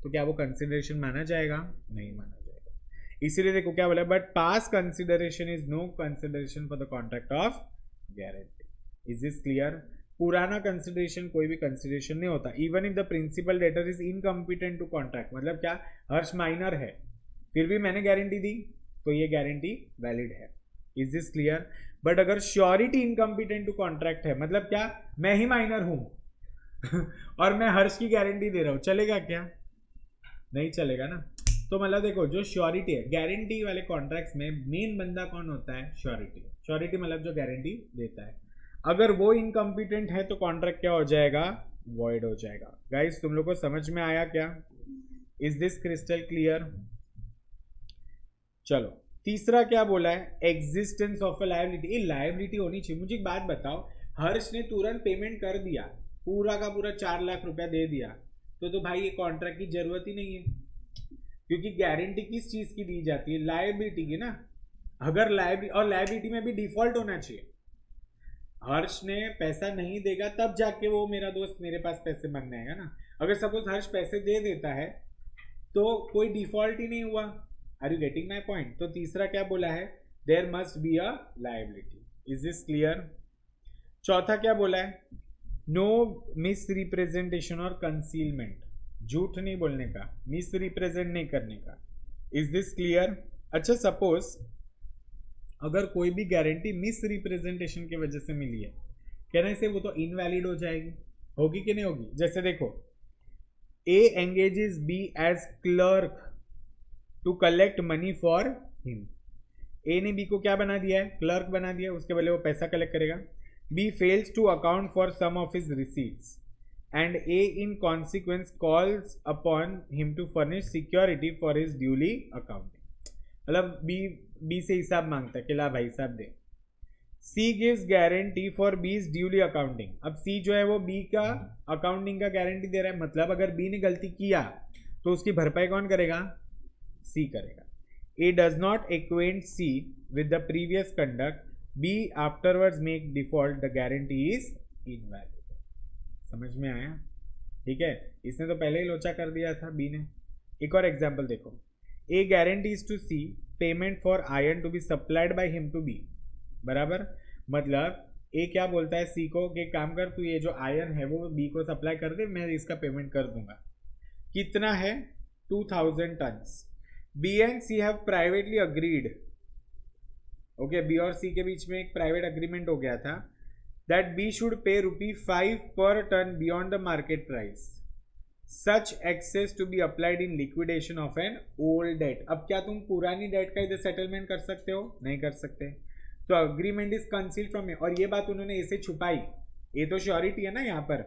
तो क्या वो कंसिडरेशन माना जाएगा? नहीं माना जाएगा। इसीलिए देखो क्या बोला, but past consideration is no consideration for the contract of guarantee. Is this clear? पुराना कंसिडरेशन कोई भी कंसिडरेशन नहीं होता, even if the principal debtor is incompetent to contract. मतलब क्या, हर्ष माइनर है फिर भी मैंने गारंटी दी तो ये गारंटी वैलिड है। Is this clear? बट अगर श्योरिटी इनकम्पिटेंट टू कॉन्ट्रैक्ट है, मतलब क्या, मैं ही माइनर हूं और मैं हर्ष की गारंटी दे रहा हूं, चलेगा क्या? नहीं चलेगा ना। तो मतलब देखो, जो श्योरिटी है, गारंटी वाले कॉन्ट्रैक्ट्स में मेन बंदा कौन होता है? श्योरिटी। श्योरिटी मतलब जो गारंटी देता है। अगर वो इनकम्पिटेंट है तो कॉन्ट्रैक्ट क्या हो जाएगा? वॉइड हो जाएगा। गाइस, तुम लोग को समझ में आया क्या? Is this crystal clear? चलो, तीसरा क्या बोला है? Existence of a liability. ये लायबिलिटी होनी चाहिए। मुझे एक बात बताओ, हर्ष ने तुरंत पेमेंट कर दिया, पूरा का पूरा 4 लाख रुपया दे दिया, तो भाई ये कॉन्ट्रैक्ट की जरूरत ही नहीं है, क्योंकि गारंटी किस चीज की दी जाती है? लायबिलिटी की ना। अगर लायबिलिटी में भी डिफॉल्ट होना चाहिए। हर्ष ने पैसा नहीं देगा तब जाके वो मेरा दोस्त मेरे पास पैसे मांगने आएगा ना। अगर सपोज हर्ष पैसे दे देता है तो कोई डिफॉल्ट ही नहीं हुआ। Are you getting my point? तो तीसरा क्या बोला है? There must be a liability. Is this clear? चौथा क्या बोला है? नो मिस रिप्रेजेंटेशन और कंसीलमेंट, झूठ नहीं बोलने का, मिस रिप्रेजेंट नहीं करने का। Is this clear? अच्छा, सपोज अगर कोई भी गारंटी मिस रिप्रेजेंटेशन की वजह से मिली है, कहने से वो तो इनवैलिड हो जाएगी, होगी कि नहीं होगी? जैसे देखो, A engages B as clerk to collect money for him. A ने बी को क्या बना दिया है? क्लर्क बना दिया, उसके बदले वो पैसा कलेक्ट करेगा। B fails to account for some of his receipts and A in consequence calls upon him to furnish security for his duly accounting. मतलब बी से हिसाब मांगता है कि ला भाई हिसाब दे। C gives guarantee for B's duly accounting. अब सी जो है वो बी का अकाउंटिंग का गारंटी दे रहा है, मतलब अगर बी ने गलती किया तो उसकी भरपाई कौन करेगा? सी करेगा। A does not acquaint C with the previous conduct, B afterwards make default, the guarantee is invalid. समझ में आया? ठीक है, इसने तो पहले ही लोचा कर दिया था बी ने। एक और एग्जाम्पल देखो, A guarantees to C payment for iron to be supplied by him to B. बराबर, मतलब ए क्या बोलता है सी को कि काम कर, तू ये जो आयरन है वो बी को सप्लाई कर दे, मैं इसका पेमेंट कर दूंगा। कितना है? 2000 tons. B and C have privately agreed, okay, B और सी के बीच में एक प्राइवेट अग्रीमेंट हो गया था, दैट बी शुड पे ₹5 पर ton beyond the market price, such excess to be applied in liquidation of an old debt. अब क्या तुम पुरानी डेट का इधर सेटलमेंट कर सकते हो? नहीं कर सकते। तो अग्रीमेंट इज कंसील्ड फ्रॉम, और ये बात उन्होंने ऐसे छुपाई, ये तो श्योरिटी है ना यहाँ पर,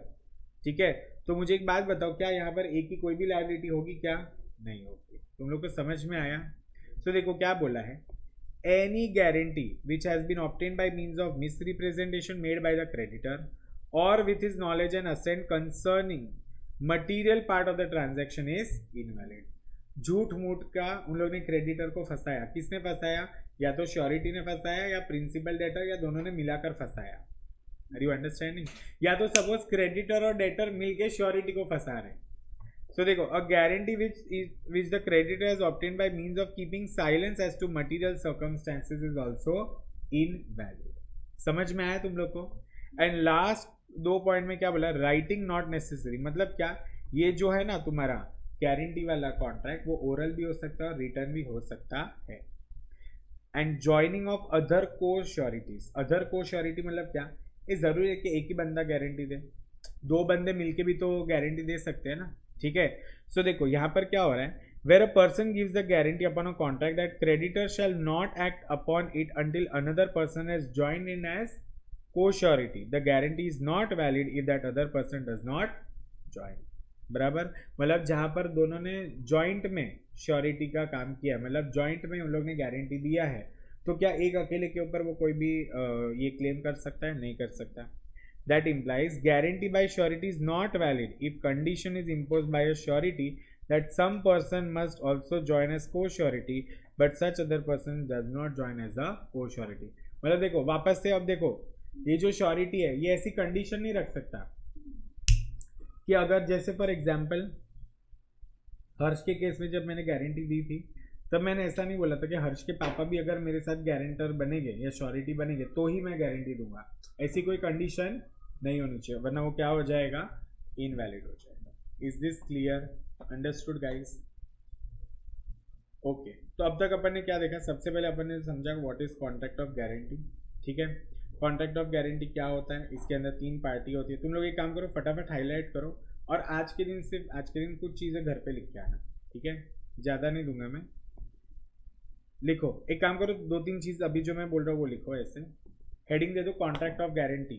ठीक है। तो मुझे एक बात बताओ, क्या यहाँ पर ए की कोई भी लायबिलिटी होगी? क्या नहीं होगी। तुम लोग को समझ में आया? तो देखो क्या बोला है, any guarantee which has been obtained by means of misrepresentation made by the creditor और with his knowledge and assent concerning material part of the transaction is invalid. झूठ मूठ का उन लोग ने क्रेडिटर को फंसाया। किसने फंसाया? या तो श्योरिटी ने फंसाया या प्रिंसिपल डेटर, या दोनों ने मिलाकर फंसाया। Are you understanding? या तो सपोज क्रेडिटर और डेटर मिलके श्योरिटी को फंसा रहे। सो देखो, a guarantee which the creditor has obtained by means of keeping silence as to material circumstances is also invalid. समझ में आया तुम लोग को? एंड लास्ट 2 पॉइंट में क्या बोला? Writing not necessary. मतलब क्या, ये जो है ना तुम्हारा गारंटी वाला कॉन्ट्रैक्ट, वो ओरल भी हो सकता है और रिटर्न भी हो सकता है। एंड ज्वाइनिंग ऑफ अदर को श्योरिटीज। अदर को श्योरिटी मतलब क्या, ये जरूरी है कि एक ही बंदा गारंटी दे, दो बंदे मिलके भी तो गारंटी दे सकते हैं ना, ठीक है। सो देखो यहाँ पर क्या हो रहा है, where a person gives the guarantee upon a contract that creditor shall not act upon it until another person has joined in as co-surety, the guarantee is not valid if that other person does not join। बराबर, मतलब जहां पर दोनों ने जॉइंट में श्योरिटी का काम किया, मतलब जॉइंट में उन लोग ने गारंटी दिया है, तो क्या एक अकेले के ऊपर वो कोई भी ये क्लेम कर सकता है, नहीं कर सकता। That implies guarantee by surety is not valid if condition is imposed by a surety that some person must also join as co-surety but such other person does not join as a co-surety। मतलब देखो वापस से, अब देखो ये जो श्योरिटी है ये ऐसी कंडीशन नहीं रख सकता कि अगर जैसे फॉर एग्जांपल हर्ष के केस में जब मैंने गारंटी दी थी तब मैंने ऐसा नहीं बोला था कि हर्ष के पापा भी अगर मेरे साथ गारंटर बनेंगे या श्योरिटी बनेंगे तो ही मैं गारंटी दूंगा, ऐसी कोई कंडीशन नहीं होनी चाहिए, वरना वो क्या हो जाएगा, इनवैलिड हो जाएगा। Is this clear, understood guys? Okay, तो अब तक अपन ने क्या देखा, सबसे पहले अपन ने समझा what is contract of guarantee, ठीक है। कॉन्ट्रैक्ट ऑफ गारंटी क्या होता है, इसके अंदर 3 पार्टी होती है। तुम लोग एक काम करो, फटाफट हाईलाइट करो और आज के दिन कुछ चीज़ें घर पे लिख के आना, ठीक है, ज़्यादा नहीं दूंगा मैं। लिखो, एक काम करो, 2-3 चीज़ अभी जो मैं बोल रहा हूँ वो लिखो, ऐसे हेडिंग दे दो, contract of guarantee.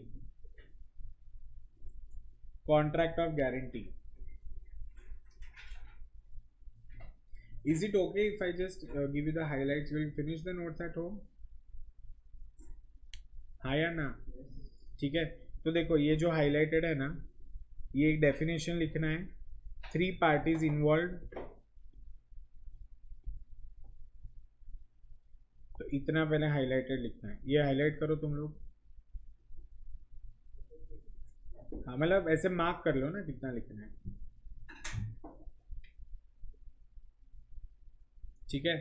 Contract of guarantee, is it okay if I just give you the highlights? Will you finish the notes at home? हाँ या ना? ठीक है, तो देखो ये जो हाईलाइटेड है ना, ये एक डेफिनेशन लिखना है, 3 पार्टीज इन्वॉल्व, तो इतना पहले हाईलाइटेड लिखना है, ये हाईलाइट करो तुम लोग। हाँ मतलब ऐसे मार्क कर लो ना कितना लिखना है, ठीक है।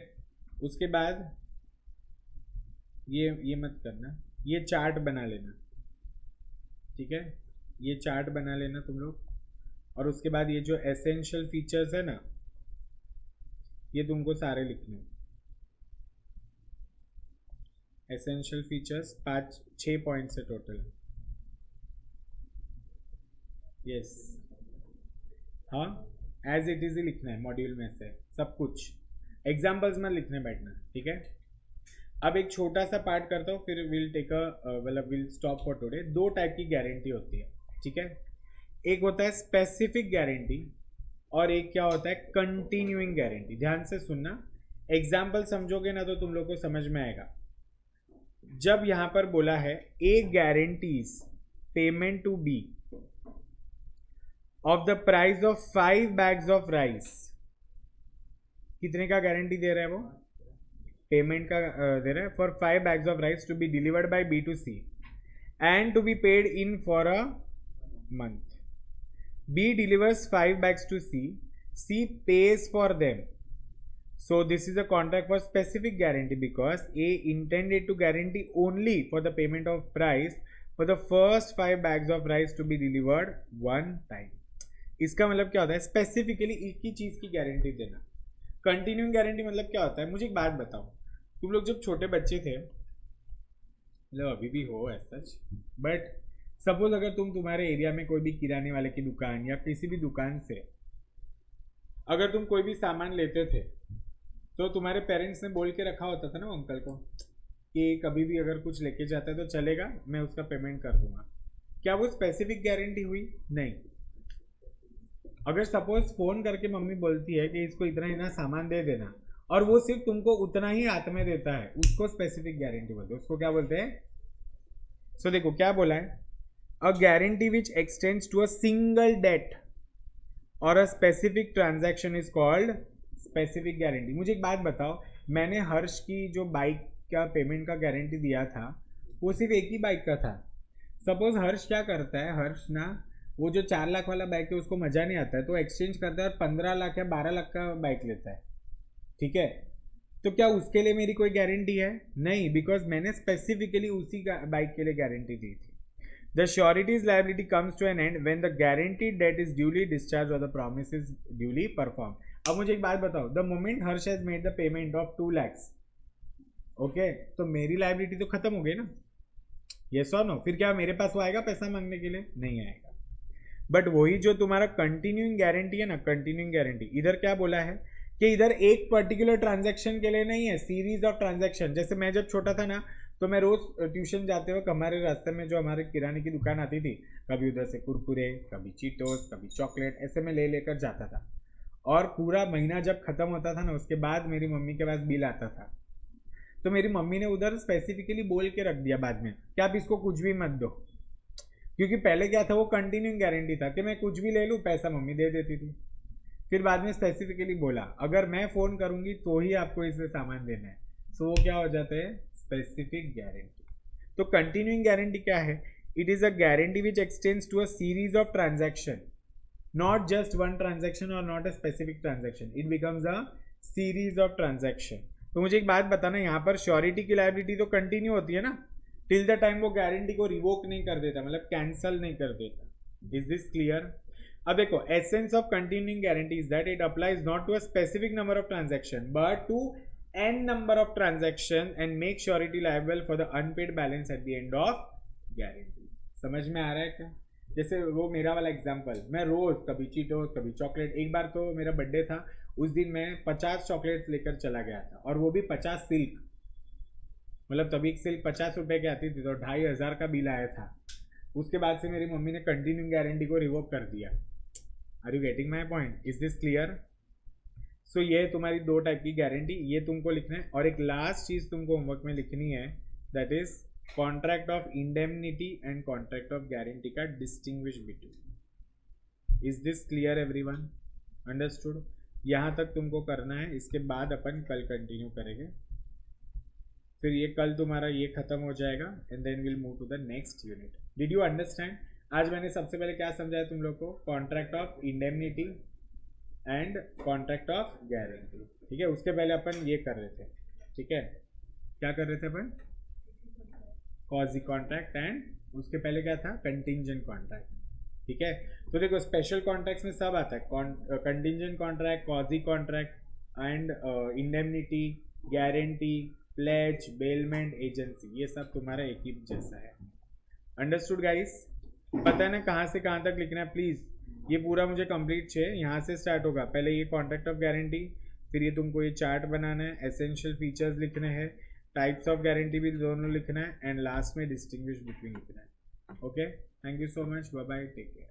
उसके बाद ये मत करना, ये चार्ट बना लेना, ठीक है, ये चार्ट बना लेना तुम लोग। और उसके बाद ये जो एसेंशियल फीचर्स है ना, ये तुमको सारे लिखने, एसेंशियल फीचर्स 5-6 पॉइंट्स है टोटल, यस, हाँ एज इट इज ही लिखना है मॉड्यूल में से सब कुछ, एग्जाम्पल्स में लिखने बैठना, ठीक है। अब एक छोटा सा पार्ट करता हूँ, फिर विल टेक मतलब will stop for today. 2 type की गारंटी होती है, ठीक है, एक होता है स्पेसिफिक गारंटी और एक क्या होता है, कंटिन्यूइंग गारंटी। ध्यान से सुनना, एग्जाम्पल समझोगे ना तो तुम लोग को समझ में आएगा। जब यहां पर बोला है A guarantees payment to B of the price of 5 bags of rice, कितने का गारंटी दे रहा है वो, पेमेंट का दे रहा है, for 5 bags of rice to be delivered by B to C and to be paid in for a month. B delivers 5 bags to C, C pays for them. So this is a contract for specific guarantee because A intended to guarantee only for the payment of price for the first 5 bags of rice to be delivered one time। इसका मतलब क्या होता है, स्पेसिफिकली एक ही चीज की गारंटी देना। कंटिन्यूइंग गारंटी मतलब क्या होता है, मुझे एक बात बताओ, तुम लोग जब छोटे बच्चे थे, मतलब अभी भी हो एज सच, बट सपोज अगर तुम्हारे एरिया में कोई भी किराने वाले की दुकान या किसी भी दुकान से अगर तुम कोई भी सामान लेते थे तो तुम्हारे पेरेंट्स ने बोल के रखा होता था ना अंकल को कि कभी भी अगर कुछ लेके जाता है तो चलेगा, मैं उसका पेमेंट कर दूंगा। क्या वो स्पेसिफिक गारंटी हुई? नहीं। अगर सपोज फोन करके मम्मी बोलती है कि इसको इतना इतना सामान दे देना और वो सिर्फ तुमको उतना ही हाथ में देता है, उसको स्पेसिफिक गारंटी बोलते हैं। उसको क्या बोलते हैं? सो देखो क्या बोला है, a guarantee which extends to a single debt और a specific transaction is called specific guarantee. मुझे एक बात बताओ, मैंने हर्ष की जो बाइक का पेमेंट का गारंटी दिया था वो सिर्फ एक ही बाइक का था। सपोज हर्ष क्या करता है, हर्ष ना वो जो 4 लाख वाला बाइक है उसको मजा नहीं आता है तो एक्सचेंज करता है और 15 लाख या 12 लाख का बाइक लेता है, ठीक है। तो क्या उसके लिए मेरी कोई गारंटी है? नहीं, बिकॉज मैंने स्पेसिफिकली उसी बाइक के लिए गारंटी दी थी। The surety's liability comes to an end when the guaranteed debt is duly discharged or the promise is duly performed। अब मुझे एक बात बताओ, the moment Harsh has made the payment of 2 lakhs, okay तो मेरी लायबिलिटी तो खत्म हो गई ना, यस और नो। फिर क्या मेरे पास वो आएगा पैसा मांगने के लिए? नहीं आएगा। बट वही जो तुम्हारा कंटिन्यूइंग गारंटी है ना, कंटिन्यूइंग गारंटी, इधर क्या बोला है कि इधर एक पर्टिकुलर ट्रांजैक्शन के लिए नहीं है, सीरीज ऑफ ट्रांजैक्शन। जैसे मैं जब छोटा था ना, तो मैं रोज ट्यूशन जाते वक्त हमारे रास्ते में जो हमारे किराने की दुकान आती थी, कभी उधर से कुरकुरे, कभी चीटोस, कभी चॉकलेट, ऐसे में ले लेकर जाता था। और पूरा महीना जब खत्म होता था ना, उसके बाद मेरी मम्मी के पास बिल आता था, तो मेरी मम्मी ने उधर स्पेसिफिकली बोल के रख दिया बाद में कि आप इसको कुछ भी मत दो, क्योंकि पहले क्या था, वो कंटिन्यूइंग गारंटी था कि मैं कुछ भी ले लूँ पैसा मम्मी दे देती थी। फिर बाद में स्पेसिफिकली बोला अगर मैं फोन करूंगी तो ही आपको इसमें सामान देना है, सो वो क्या हो जाता है, स्पेसिफिक गारंटी। तो कंटिन्यूइंग गारंटी क्या है? It is a guarantee which extends to a series of transaction, not just one transaction और not a specific transaction, it becomes a series of transaction. तो मुझे एक बात बताना, यहाँ पर श्योरिटी की लायबिलिटी तो कंटिन्यू होती है ना, टिल द टाइम वो गारंटी को रिवोक नहीं कर देता, मतलब कैंसल नहीं कर देता। Is this clear? अब देखो, essence of continuing guarantee is that it applies not to a specific number of transaction but to n number of transaction and make surety liable for the unpaid balance at the end of guarantee। समझ में आ रहा है क्या? जैसे वो मेरा वाला एग्जांपल, मैं रोज कभी चीटोस कभी चॉकलेट, एक बार तो मेरा बर्थडे था, उस दिन मैं 50 चॉकलेट्स लेकर चला गया था, और वो भी 50 सिल्क, मतलब तभी सिल्क 50 रुपए की आती थी, तो 2500 का बिल आया था। उसके बाद से मेरी मम्मी ने कंटिन्यूइंग गारंटी को रिवोक कर दिया। Are you getting my point? Is this clear? So ये तुम्हारी दो टाइप की गारंटी, ये तुमको लिखना है। और एक लास्ट चीज तुमको होमवर्क में लिखनी है, that is contract of indemnity and contract of guarantee का distinguish between. Is this clear everyone? Understood? यहाँ तक तुमको करना है, इसके बाद अपन कल कंटिन्यू करेंगे। फिर ये कल तुम्हारा ये खत्म हो जाएगा and then will move to the next unit. Did you understand? आज मैंने सबसे पहले क्या समझाया तुम लोग को? Contract of indemnity and contract of guarantee, ठीक है। उसके पहले अपन ये कर रहे थे, ठीक है, क्या कर रहे थे अपन? कॉजी कॉन्ट्रैक्ट, एंड उसके पहले क्या था? कंटिंजेंट कॉन्ट्रैक्ट, ठीक है। तो देखो, स्पेशल कॉन्ट्रैक्ट्स में सब आता है, contingent contract, quasi contract and indemnity, guarantee, pledge, bailment, agency, ये सब तुम्हारा एक ही जैसा है। Understood guys? पता है ना कहाँ से कहाँ तक लिखना है? प्लीज ये पूरा मुझे कंप्लीट चाहिए। यहाँ से स्टार्ट होगा, पहले ये कॉन्ट्रैक्ट ऑफ गारंटी, फिर ये तुमको ये चार्ट बनाना है, एसेंशियल फीचर्स लिखने हैं, टाइप्स ऑफ गारंटी भी दोनों लिखना है, एंड लास्ट में डिस्टिंग्विश बिटवीन लिखना है। Okay, thank you so much, bye bye, take care.